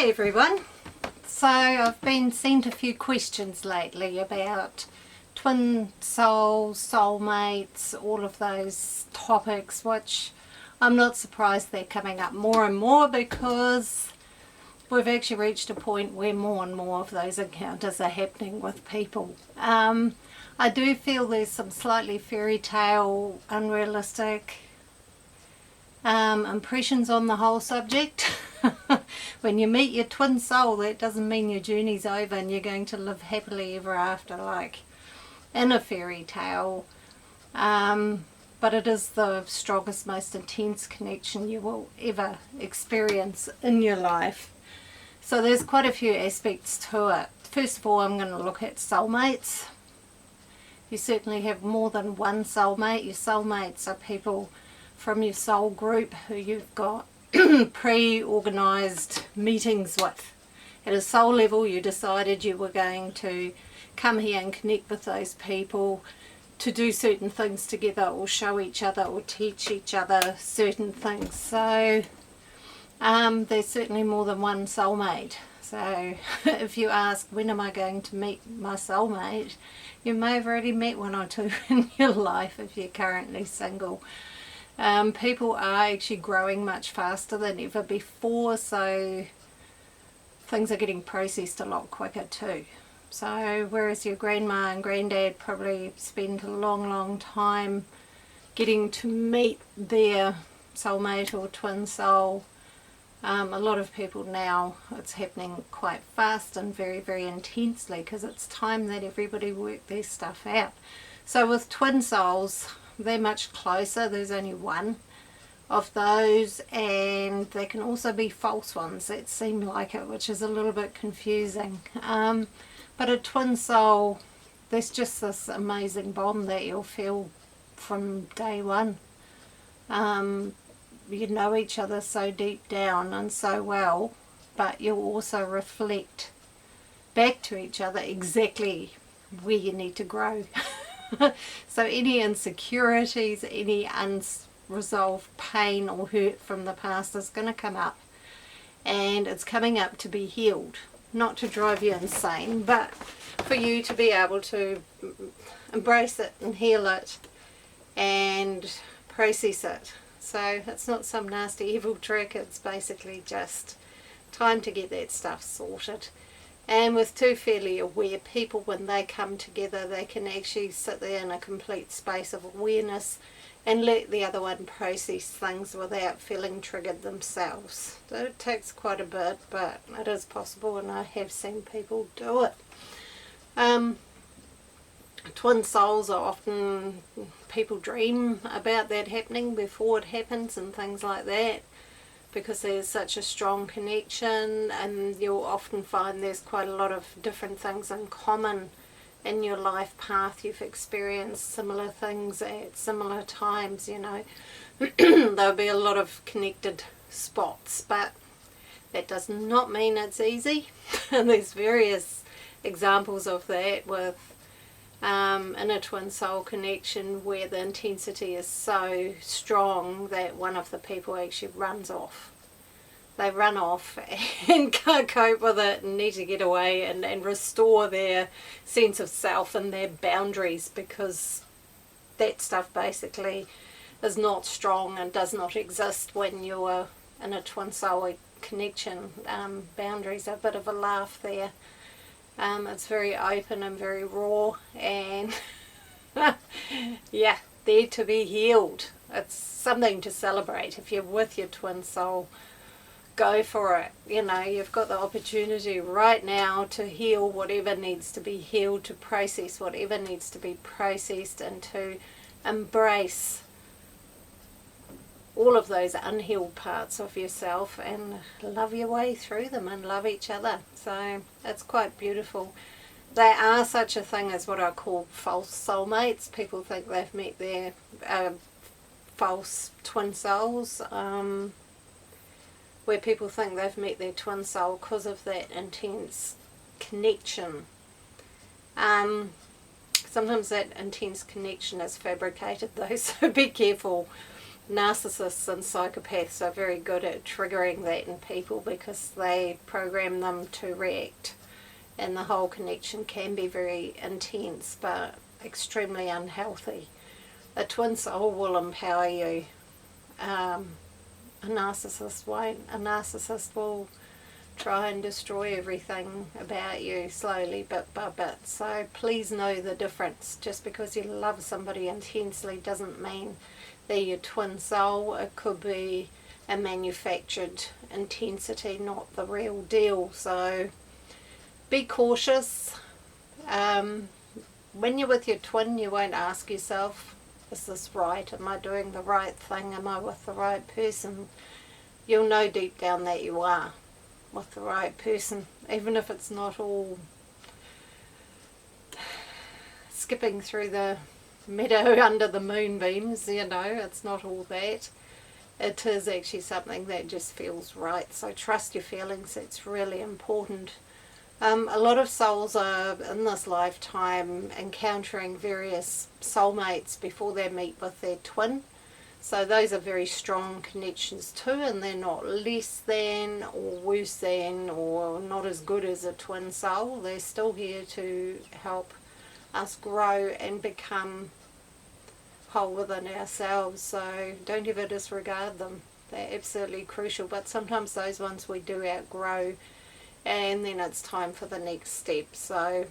Hi everyone. So I've been sent a few questions lately about twin souls, soulmates, all of those topics, which I'm not surprised they're coming up more and more because we've actually reached a point where more and more of those encounters are happening with people. I do feel there's some slightly fairy tale, unrealistic impressions on the whole subject. When you meet your twin soul, that doesn't mean your journey's over and you're going to live happily ever after like in a fairy tale. But it is the strongest, most intense connection you will ever experience in your life. So there's quite a few aspects to it. First of all, I'm going to look at soulmates. You certainly have more than one soulmate. Your soulmates are people from your soul group who you've got pre-organised meetings with. At a soul level, you decided you were going to come here and connect with those people to do certain things together, or show each other or teach each other certain things. So there's certainly more than one soulmate. So if you ask, when am I going to meet my soulmate, you may have already met one or two in your life if you're currently single. People are actually growing much faster than ever before, so things are getting processed a lot quicker too. So whereas your grandma and granddad probably spent a long time getting to meet their soulmate or twin soul, a lot of people now, it's happening quite fast and very intensely because it's time that everybody work their stuff out. So with twin souls, they're much closer. There's only one of those, and they can also be false ones that seem like it, which is a little bit confusing. But a twin soul, there's just this amazing bond that you'll feel from day one. You know each other so deep down and so well, but you'll also reflect back to each other exactly where you need to grow. So any insecurities, any unresolved pain or hurt from the past is going to come up, and it's coming up to be healed, not to drive you insane, but for you to be able to embrace it and heal it and process it. So it's not some nasty evil trick, it's basically just time to get that stuff sorted. And with two fairly aware people, when they come together, they can actually sit there in a complete space of awareness and let the other one process things without feeling triggered themselves. So it takes quite a bit, but it is possible, and I have seen people do it. Twin souls are often, people dream about that happening before it happens and things like that, because there's such a strong connection, and you'll often find there's quite a lot of different things in common in your life path. You've experienced similar things at similar times, you know. There'll be a lot of connected spots, but that does not mean it's easy. And there's various examples of that with in a twin soul connection where the intensity is so strong that one of the people actually runs off. They run off and can't cope with it and need to get away and restore their sense of self and their boundaries, because that stuff basically is not strong and does not exist when you're in a twin soul connection. Boundaries are a bit of a laugh there. It's very open and very raw, and yeah, they're to be healed. It's something to celebrate. If you're with your twin soul, go for it. You know, you've got the opportunity right now to heal whatever needs to be healed, to process whatever needs to be processed, and to embrace all of those unhealed parts of yourself and love your way through them and love each other. So it's quite beautiful. They are such a thing as what I call false soulmates. People think they've met their false twin souls, where people think they've met their twin soul because of that intense connection. Sometimes that intense connection is fabricated though, so be careful narcissists and psychopaths are very good at triggering that in people because they program them to react, and the whole connection can be very intense but extremely unhealthy. A twin soul will empower you. A narcissist won't. A narcissist will try and destroy everything about you slowly, bit by bit. So please know the difference. Just because you love somebody intensely doesn't mean they're your twin soul. It could be a manufactured intensity, not the real deal. So be cautious. When you're with your twin, you won't ask yourself, is this right? Am I doing the right thing? Am I with the right person? You'll know deep down that you are with the right person, even if it's not all skipping through the meadow under the moonbeams, you know, it's not all that. It is actually something that just feels right. So trust your feelings. It's really important. A lot of souls are in this lifetime encountering various soulmates before they meet with their twin. So those are very strong connections too, and they're not less than or worse than or not as good as a twin soul. They're still here to help us grow and become whole within ourselves. So don't ever disregard them. They're absolutely crucial, but sometimes those ones we do outgrow, and then it's time for the next step. So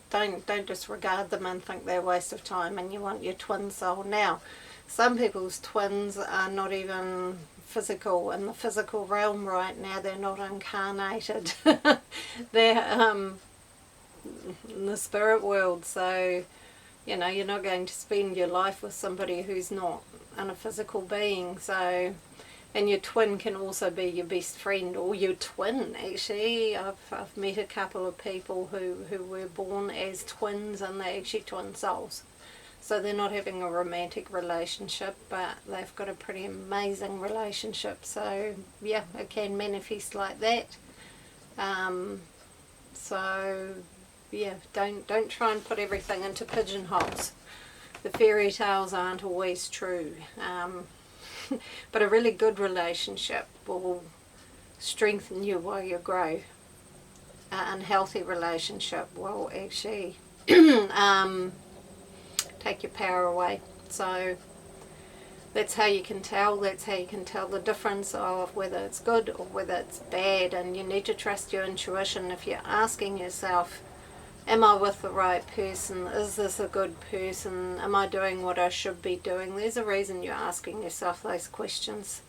don't disregard them and think they're a waste of time and you want your twin soul. Now, some people's twins are not even physical in the physical realm right now. They're not incarnated. They're in the spirit world. So, you know, you're not going to spend your life with somebody who's not a physical being. So, and your twin can also be your best friend or your twin, actually. I've met a couple of people who were born as twins and they're actually twin souls. So they're not having a romantic relationship, but they've got a pretty amazing relationship. So yeah, it can manifest like that. So yeah, don't try and put everything into pigeonholes. The fairy tales aren't always true. But a really good relationship will strengthen you while you grow. An unhealthy relationship will actually take your power away. So that's how you can tell. That's how you can tell the difference of whether it's good or whether it's bad. And you need to trust your intuition. If you're asking yourself, am I with the right person? Is this a good person? Am I doing what I should be doing? There's a reason you're asking yourself those questions.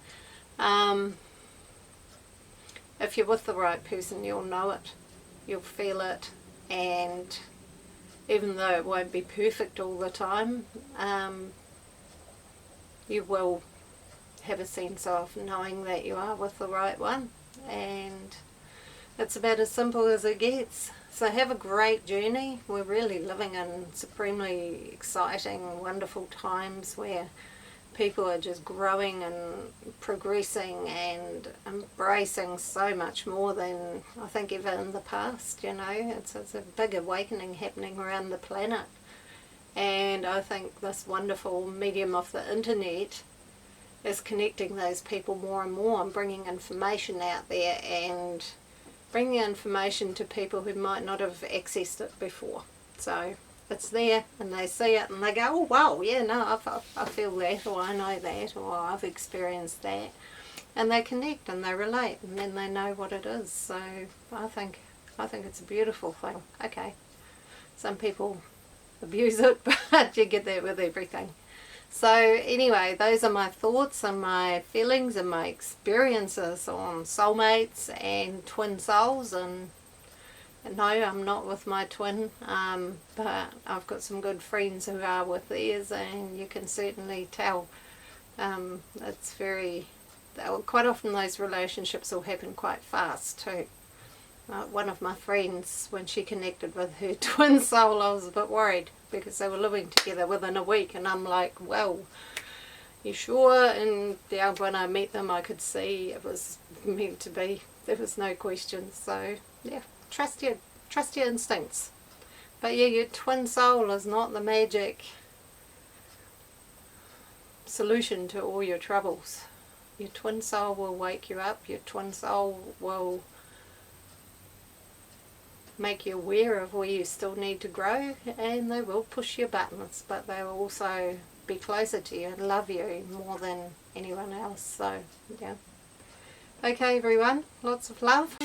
If you're with the right person, you'll know it. You'll feel it. And even though it won't be perfect all the time, you will have a sense of knowing that you are with the right one. And it's about as simple as it gets. So have a great journey. We're really living in supremely exciting, wonderful times where people are just growing and progressing and embracing so much more than I think ever in the past, you know. It's a big awakening happening around the planet. And I think this wonderful medium of the internet is connecting those people more and more and bringing information out there and bringing information to people who might not have accessed it before. So it's there and they see it and they go, oh wow, yeah, no, I feel that, or I know that, or I've experienced that. And they connect and they relate and then they know what it is. So I think it's a beautiful thing. Okay, some people abuse it, but you get that with everything. So anyway, those are my thoughts and my feelings and my experiences on soulmates and twin souls. And no, I'm not with my twin, but I've got some good friends who are with theirs, and you can certainly tell. It's very, quite often those relationships will happen quite fast too. One of my friends, when she connected with her twin soul, I was a bit worried because they were living together within a week, and I'm like, well, you sure? And yeah, when I met them I could see it was meant to be. There was no question. So yeah, trust your instincts. But yeah, your twin soul is not the magic solution to all your troubles. Your twin soul will wake you up. Your twin soul will make you aware of where you still need to grow, and they will push your buttons, but they will also be closer to you and love you more than anyone else. So yeah. Okay everyone, lots of love.